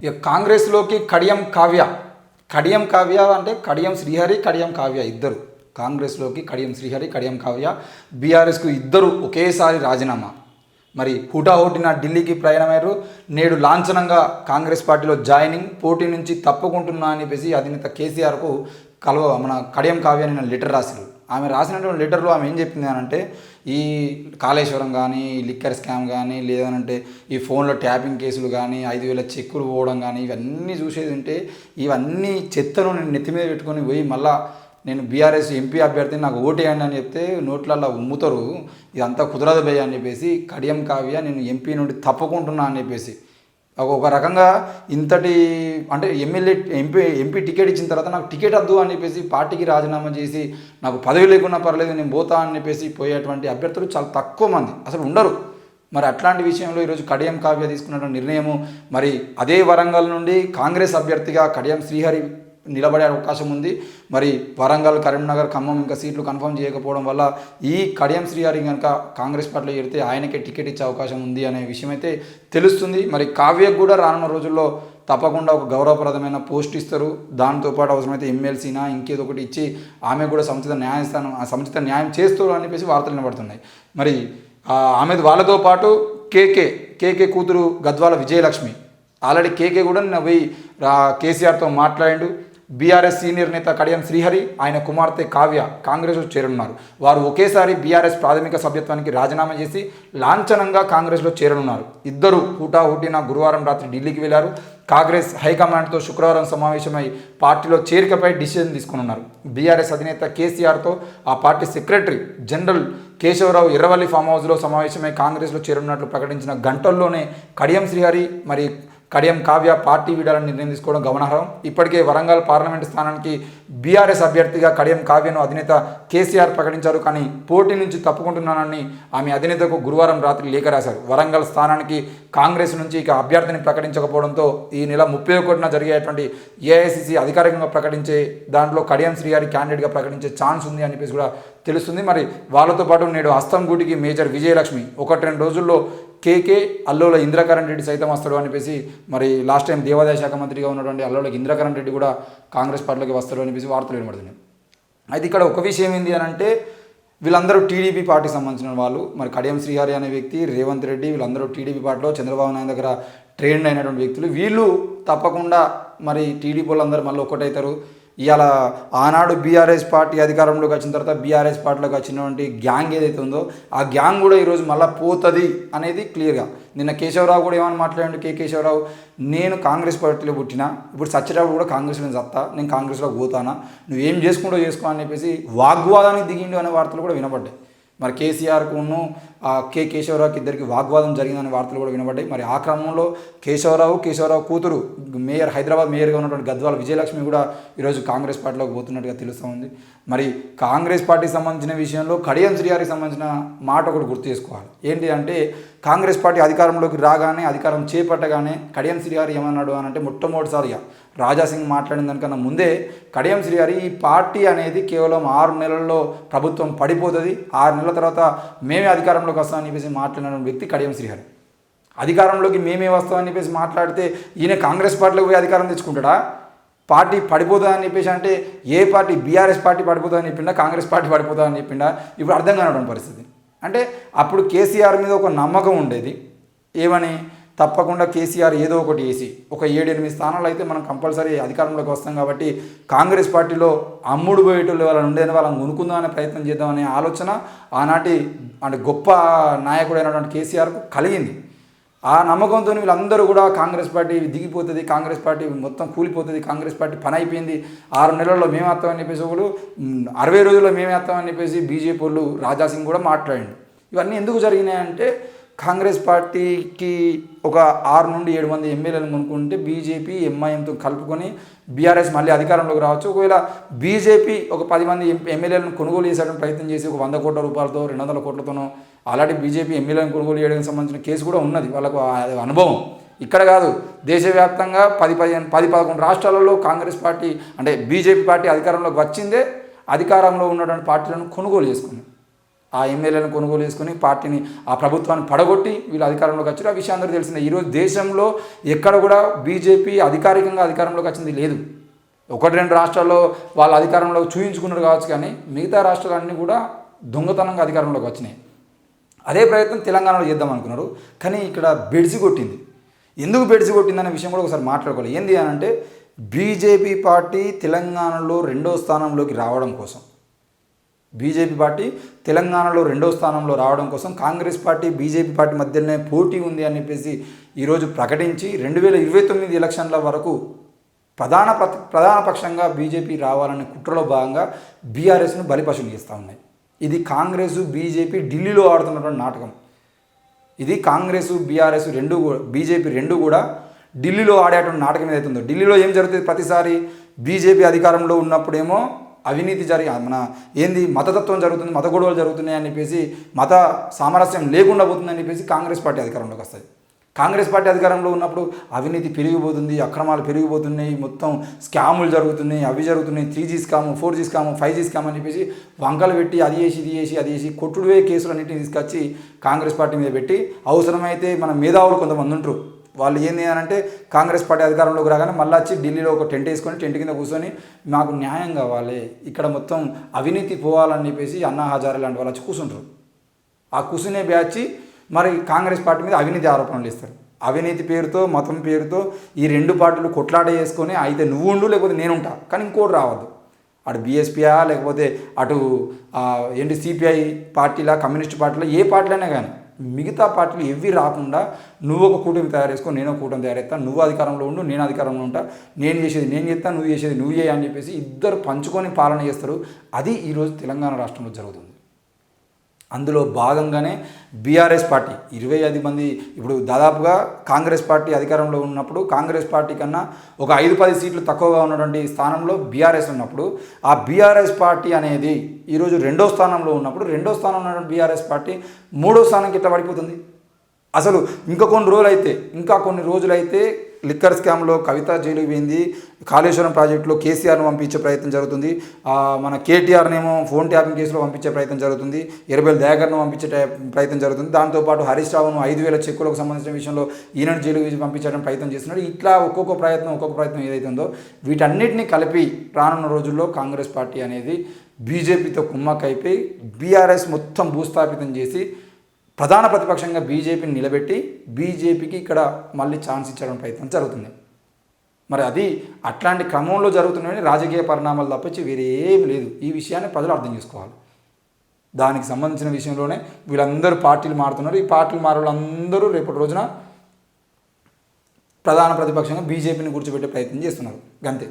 ఇక కాంగ్రెస్లోకి కడియం కావ్య అంటే కడియం శ్రీహరి, కడియం కావ్య ఇద్దరు కాంగ్రెస్లోకి, కడియం శ్రీహరి, కడియం కావ్య. బీఆర్ఎస్కు ఇద్దరు ఒకేసారి రాజీనామా. మరి హుటాహుటిన ఢిల్లీకి ప్రయాణమయ్యారు. నేడు లాంఛనంగా కాంగ్రెస్ పార్టీలో జాయినింగ్, పోటీ నుంచి తప్పుకుంటున్నా అని చెప్పేసి అధినేత కేసీఆర్కు మన కడియం కావ్య నిన్న లెటర్ రాశారు. ఆమె రాసినటువంటి లెటర్లో ఆమె ఏం చెప్పింది అని అంటే, ఈ కాళేశ్వరం కానీ, లిక్కర్ స్కామ్ కానీ, లేదనంటే ఈ ఫోన్లో ట్యాపింగ్ కేసులు కానీ, 5,000 చెక్కులు పోవడం కానీ, ఇవన్నీ చూసేది ఉంటే ఇవన్నీ చెత్తను నేను నెత్తి మీద పెట్టుకొని పోయి మళ్ళా నేను బీఆర్ఎస్ ఎంపీ అభ్యర్థిని నాకు ఓటేయండి అని చెప్తే నోట్లల్లో ఉమ్ముతారు, ఇదంతా కుదరదు భయ్య అని చెప్పేసి కడియం కావ్య నేను ఎంపీ నుండి తప్పుకుంటున్నా అని చెప్పేసి ఒక రకంగా ఇంతటి అంటే ఎంపీ టికెట్ ఇచ్చిన తర్వాత నాకు టికెట్ వద్దు అని చెప్పేసి పార్టీకి రాజీనామా చేసి నాకు పదవి లేకున్నా పర్లేదు నేను పోతా అని చెప్పేసి పోయేటువంటి అభ్యర్థులు చాలా తక్కువ మంది, అసలు ఉండరు. మరి అట్లాంటి విషయంలో ఈరోజు కడియం కావ్య తీసుకున్న నిర్ణయము, మరి అదే వరంగల్ నుండి కాంగ్రెస్ అభ్యర్థిగా కడియం శ్రీహరి నిలబడే అవకాశం ఉంది. మరి వరంగల్, కరీంనగర్, ఖమ్మం ఇంకా సీట్లు కన్ఫర్మ్ చేయకపోవడం వల్ల ఈ కడియం శ్రీహరి కనుక కాంగ్రెస్ పార్టీలో చేరితే ఆయనకే టికెట్ ఇచ్చే అవకాశం ఉంది అనే విషయం అయితే తెలుస్తుంది. మరి కావ్యకు కూడా రానున్న రోజుల్లో తప్పకుండా ఒక గౌరవప్రదమైన పోస్ట్ ఇస్తారు. దాంతోపాటు అవసరమైతే ఎమ్మెల్సీనా ఇంకేదో ఒకటి ఇచ్చి ఆమె కూడా సముచిత న్యాయం చేస్తారు అని చెప్పేసి వార్తలు వినబడుతున్నాయి. మరి ఆమె వాళ్ళతో పాటు కేకే కూతురు గద్వాల విజయలక్ష్మి ఆల్రెడీ కేకే కూడా నిన్న పోయి కేసీఆర్తో మాట్లాడిండు. బీఆర్ఎస్ సీనియర్ నేత కడియం శ్రీహరి, ఆయన కుమార్తె కావ్య కాంగ్రెస్లో చేరనున్నారు. వారు ఒకేసారి బీఆర్ఎస్ ప్రాథమిక సభ్యత్వానికి రాజీనామా చేసి లాంఛనంగా కాంగ్రెస్లో చేరనున్నారు. ఇద్దరు హుటాహుటిన గురువారం రాత్రి ఢిల్లీకి వెళ్లారు. కాంగ్రెస్ హైకమాండ్తో శుక్రవారం సమావేశమై పార్టీలో చేరికపై డిసిజన్ తీసుకున్నారు. బీఆర్ఎస్ అధినేత కేసీఆర్తో ఆ party secretary general Keshava Rao Erravalli farm హౌస్లో సమావేశమై కాంగ్రెస్లో చేరున్నట్లు ప్రకటించిన గంటల్లోనే కడియం శ్రీహరి మరి కడియం కావ్య పార్టీ వీడాలని నిర్ణయం తీసుకోవడం గమనార్హం. ఇప్పటికే వరంగల్ పార్లమెంటు స్థానానికి బీఆర్ఎస్ అభ్యర్థిగా కడియం కావ్యను అధినేత కేసీఆర్ ప్రకటించారు. కానీ పోటీ నుంచి తప్పుకుంటున్నానని ఆమె అధినేతకు గురువారం రాత్రి లేఖ రాశారు. వరంగల్ స్థానానికి కాంగ్రెస్ నుంచి ఇక అభ్యర్థిని ప్రకటించకపోవడంతో ఈ నెల 31న జరిగేటువంటి ఏఐసిసి అధికారికంగా ప్రకటించే దాంట్లో కడియం శ్రీహరి క్యాండిడేట్గా ప్రకటించే ఛాన్స్ ఉంది అని చెప్పేసి కూడా తెలుస్తుంది. మరి వాళ్ళతో పాటు నేడు హస్తం గూటికి మేజర్ విజయలక్ష్మి 1-2 రోజుల్లో కేకే అల్లోల ఇంద్రకరణ్ రెడ్డి సైతం వస్తాడు అని చెప్పేసి, మరి లాస్ట్ టైం దేవాదాయ శాఖ మంత్రిగా ఉన్నటువంటి అల్లోల ఇంద్రకరణ్ రెడ్డి కూడా కాంగ్రెస్ పార్టీలోకి వస్తాడు అని చెప్పేసి వార్తలు వినబడుతున్నాయి. అయితే ఇక్కడ ఒక విషయం ఏంటి అని అంటే, వీళ్ళందరూ టీడీపీ పార్టీకి సంబంధించిన వాళ్ళు. మరి కడియం శ్రీహరి అనే వ్యక్తి, రేవంత్ రెడ్డి, వీళ్ళందరూ టీడీపీ పార్టీలో చంద్రబాబు నాయుడు దగ్గర ట్రైన్డ్ అయినటువంటి వ్యక్తులు. వీళ్ళు తప్పకుండా మరి టీడీపీ వాళ్ళందరూ మళ్ళీ ఒక్కటవుతారు. ఇవాళ ఆనాడు బీఆర్ఎస్ పార్టీ అధికారంలోకి వచ్చిన తర్వాత బీఆర్ఎస్ పార్టీలోకి వచ్చినటువంటి గ్యాంగ్ ఏదైతే ఉందో ఆ గ్యాంగ్ కూడా ఈరోజు మళ్ళీ పోతుంది అనేది క్లియర్గా. నిన్న కేశవరావు కూడా ఏమని మాట్లాడాడు, కేశవరావు, నేను కాంగ్రెస్ పార్టీలో పుట్టినా, ఇప్పుడు సత్యరావు కూడా కాంగ్రెస్లో సత్తా, నేను కాంగ్రెస్లో పోతానా, నువ్వేం చేసుకుంటూ చేసుకో అని చెప్పేసి వాగ్వాదానికి దిగిండు అనే వార్తలు కూడా వినపడ్డాయి. మరి కేసీఆర్కును కేశవరావుకి ఇద్దరికి వాగ్వాదం జరిగిందనే వార్తలు కూడా వినబడ్డాయి. మరి ఆ క్రమంలో కేశవరావు కూతురు హైదరాబాద్ మేయర్గా ఉన్నటువంటి గద్వాల విజయలక్ష్మి కూడా ఈరోజు కాంగ్రెస్ పార్టీలోకి పోతున్నట్టుగా తెలుస్తూ ఉంది. మరి కాంగ్రెస్ పార్టీకి సంబంధించిన విషయంలో కడియం శ్రీహరికి సంబంధించిన మాట ఒకటి గుర్తు చేసుకోవాలి. ఏంటి అంటే, కాంగ్రెస్ పార్టీ అధికారంలోకి రాగానే, అధికారం చేపట్టగానే కడియం శ్రీహరి ఏమన్నాడు అని అంటే, మొట్టమొదటిసారిగా రాజాసింగ్ మాట్లాడిన దానికన్నా ముందే కడియం శ్రీహరి ఈ పార్టీ అనేది కేవలం 6 నెలల్లో ప్రభుత్వం పడిపోతుంది, 6 నెలల తర్వాత మేమే అధికారంలోకి వస్తామని చెప్పేసి మాట్లాడిన వ్యక్తి కడియం శ్రీహరి. అధికారంలోకి మేమే వస్తామని చెప్పేసి మాట్లాడితే ఈయన కాంగ్రెస్ పార్టీలోకి పోయి అధికారం తెచ్చుకుంటాడా? పార్టీ పడిపోతుందని చెప్పేసి అంటే ఏ పార్టీ, బీఆర్ఎస్ పార్టీ పడిపోతుందని చెప్పిండా, కాంగ్రెస్ పార్టీ పడిపోతుందని చెప్పిండా? ఇప్పుడు అర్థం కానటువంటి పరిస్థితి. అంటే అప్పుడు కేసీఆర్ మీద ఒక నమ్మకం ఉండేది, ఏమని, తప్పకుండా కేసీఆర్ ఏదో ఒకటి వేసి ఒక 7-8 స్థానాలు అయితే మనం కంపల్సరీ అధికారంలోకి వస్తాం కాబట్టి కాంగ్రెస్ పార్టీలో అమ్ముడు పోయేటోళ్ళు వాళ్ళని ఉండేది వాళ్ళని కొనుక్కుందాం అనే ప్రయత్నం చేద్దామనే ఆలోచన ఆనాటి అంటే గొప్ప నాయకుడైనటువంటి కేసీఆర్కు కలిగింది. ఆ నమ్మకంతో వీళ్ళందరూ కూడా కాంగ్రెస్ పార్టీ దిగిపోతుంది, కాంగ్రెస్ పార్టీ మొత్తం కూలిపోతుంది, కాంగ్రెస్ పార్టీ పని అయిపోయింది, 6 నెలల్లో మేమే వస్తామని చెప్పేసి వాళ్ళు 60 రోజుల్లో మేమే వస్తామని చెప్పేసి బీజేపీ వాళ్ళు రాజాసింగ్ కూడా మాట్లాడిండు. ఇవన్నీ ఎందుకు జరిగినాయంటే, కాంగ్రెస్ పార్టీకి ఒక 6 నుండి 7 మంది ఎమ్మెల్యేలు కొనుక్కుంటే బీజేపీ ఎంఐఎంతో కలుపుకొని బీఆర్ఎస్ మళ్ళీ అధికారంలోకి రావచ్చు. ఒకవేళ బీజేపీ ఒక 10 మంది ఎమ్మెల్యేలను కొనుగోలు చేసేటువంటి ప్రయత్నం చేసి ఒక 100 కోట్ల రూపాయలతో 200 కోట్లతోనో అలాంటి బీజేపీ ఎమ్మెల్యేలను కొనుగోలు చేయడానికి సంబంధించిన కేసు కూడా ఉన్నది, వాళ్ళకు అనుభవం. ఇక్కడ కాదు, దేశవ్యాప్తంగా 10-11 రాష్ట్రాలలో కాంగ్రెస్ పార్టీ అంటే బీజేపీ పార్టీ అధికారంలోకి వచ్చిందే అధికారంలో ఉన్నటువంటి పార్టీలను కొనుగోలు చేసుకుంది. ఆ ఎమ్మెల్యేలను కొనుగోలు చేసుకుని పార్టీని ఆ ప్రభుత్వాన్ని పడగొట్టి వీళ్ళు అధికారంలోకి వచ్చారు. ఆ విషయం అందరూ తెలిసిందే. ఈరోజు దేశంలో ఎక్కడ కూడా బీజేపీ అధికారికంగా అధికారంలోకి వచ్చింది లేదు. 1-2 రాష్ట్రాల్లో వాళ్ళ అధికారంలో చూయించుకున్నారు కావచ్చు, కానీ మిగతా రాష్ట్రాలన్నీ కూడా దొంగతనంగా అధికారంలోకి వచ్చినాయి. అదే ప్రయత్నం తెలంగాణలో చేద్దాం అనుకున్నారు, కానీ ఇక్కడ బెడిసి కొట్టింది. ఎందుకు బెడిసి కొట్టిందనే విషయం కూడా ఒకసారి మాట్లాడుకోవాలి. ఏంది అని అంటే బీజేపీ పార్టీ తెలంగాణలో 2వ స్థానంలోకి రావడం కోసం, బీజేపీ పార్టీ తెలంగాణలో 2వ స్థానంలో రావడం కోసం కాంగ్రెస్ పార్టీ బీజేపీ పార్టీ మధ్యనే పోటీ ఉంది అని చెప్పేసి ఈరోజు ప్రకటించి 2029 ఎలక్షన్ల వరకు ప్రధాన పక్షంగా బీజేపీ రావాలనే కుట్రలో భాగంగా బీఆర్ఎస్ను బలిపశువులు చేస్తూ ఉన్నాయి. ఇది కాంగ్రెస్ బీజేపీ ఢిల్లీలో ఆడుతున్నటువంటి నాటకం. ఇది కాంగ్రెస్ బీఆర్ఎస్ బీజేపీ రెండు కూడా ఢిల్లీలో ఆడేటువంటి నాటకం ఏదైతుందో. ఢిల్లీలో ఏం జరుగుతుంది? ప్రతిసారి బీజేపీ అధికారంలో ఉన్నప్పుడేమో అవినీతి మతతత్వం జరుగుతుంది, మత గొడవలు జరుగుతున్నాయి అని చెప్పేసి, మత సామరస్యం లేకుండా పోతుందని చెప్పేసి కాంగ్రెస్ పార్టీ అధికారంలోకి వస్తుంది. కాంగ్రెస్ పార్టీ అధికారంలో ఉన్నప్పుడు అవినీతి పెరిగిపోతుంది, అక్రమాలు పెరిగిపోతున్నాయి, మొత్తం స్కాములు జరుగుతున్నాయి, అవి జరుగుతున్నాయి, 3G scam, 4G scam, 5G scam అని చెప్పేసి వంకలు పెట్టి అది చేసి కొట్టుడువే కేసులన్నింటినీ తీసుకొచ్చి కాంగ్రెస్ పార్టీ మీద పెట్టి, అవసరమైతే మన మేధావులు కొంతమంది ఉంటారు, వాళ్ళు ఏంది అని అంటే కాంగ్రెస్ పార్టీ అధికారంలోకి రాగానే మళ్ళీ వచ్చి ఢిల్లీలో ఒక టెంట్ వేసుకొని టెంట్ కింద కూర్చొని మాకు న్యాయం కావాలి, ఇక్కడ మొత్తం అవినీతి పోవాలని చెప్పేసి అన్నా హజారే లాంటి వాళ్ళు వచ్చి కూర్చుంటారు. ఆ కూర్చునే బ్యాచ్ మరి కాంగ్రెస్ పార్టీ మీద అవినీతి ఆరోపణలు ఇస్తారు. అవినీతి పేరుతో, మతం పేరుతో ఈ 2 పార్టీలు కొట్లాట చేసుకొని అయితే నువ్వు ఉండు లేకపోతే నేనుంటా, కానీ ఇంకోటి రావద్దు. అటు బీఎస్పీయా లేకపోతే అటు సిపిఐ పార్టీలా, కమ్యూనిస్ట్ పార్టీలా, ఏ పార్టీలైనా కానీ మిగతా పార్టీలు ఎవ్వి రాకుండా నువ్వు ఒక కూటమి తయారు చేసుకో, నేను ఒక కూటమి తయారు చేస్తాను, నువ్వు అధికారంలో ఉండు, నేను అధికారంలో ఉంటా, నేను చేసేది నేను చేస్తాను, నువ్వు చేసేది నువ్వు చేయ అని చెప్పేసి ఇద్దరు పంచుకొని పాలన చేస్తారు. అది ఈరోజు తెలంగాణ రాష్ట్రంలో జరుగుతుంది. అందులో భాగంగానే బీఆర్ఎస్ పార్టీ 25 మంది, ఇప్పుడు దాదాపుగా కాంగ్రెస్ పార్టీ అధికారంలో ఉన్నప్పుడు కాంగ్రెస్ పార్టీ కన్నా ఒక 5-10 సీట్లు తక్కువగా ఉన్నటువంటి స్థానంలో బీఆర్ఎస్ ఉన్నప్పుడు, ఆ బీఆర్ఎస్ పార్టీ అనేది ఈరోజు 2వ స్థానంలో ఉన్నప్పుడు 2వ స్థానంలో ఉన్నటువంటి బీఆర్ఎస్ పార్టీ 3వ స్థానానికి ఎట్లా పడిపోతుంది? అసలు ఇంకా కొన్ని రోజులైతే లిక్కర్ స్కామ్లో కవిత జైలుకి పోయింది, కాళేశ్వరం ప్రాజెక్టులో కేసీఆర్ను పంపించే ప్రయత్నం జరుగుతుంది, మన కేటీఆర్నేమో ఫోన్ ట్యాపింగ్ కేసులో పంపించే ప్రయత్నం జరుగుతుంది, ఎర్రబెల్లి దయాకర్ను పంపించే ప్రయత్నం జరుగుతుంది. దాంతోపాటు హరీష్ రావును 5,000 చెక్కులకు సంబంధించిన విషయంలో ఈయనను జైలుకి పంపించడం ప్రయత్నం చేస్తున్నాడు. ఇట్లా ఒక్కొక్క ప్రయత్నం ఏదైతుందో వీటన్నిటిని కలిపి రానున్న రోజుల్లో కాంగ్రెస్ పార్టీ అనేది బీజేపీతో కుమ్మక్కైపోయి బీఆర్ఎస్ మొత్తం భూస్థాపితం చేసి ప్రధాన ప్రతిపక్షంగా బీజేపీని నిలబెట్టి బీజేపీకి ఇక్కడ మళ్ళీ ఛాన్స్ ఇచ్చడం ప్రయత్నం జరుగుతుంది. మరి అది అట్లాంటి క్రమంలో జరుగుతున్నాయని రాజకీయ పరిణామాలు తప్పించి వేరే ఏం లేదు. ఈ విషయాన్ని ప్రజలు అర్థం చేసుకోవాలి. దానికి సంబంధించిన విషయంలోనే వీళ్ళందరూ పార్టీలు మారుతున్నారు. ఈ పార్టీలు మారే వాళ్ళందరూ రేపటి రోజున ప్రధాన ప్రతిపక్షంగా బీజేపీని కూర్చోబెట్టే ప్రయత్నం చేస్తున్నారు. గంతే.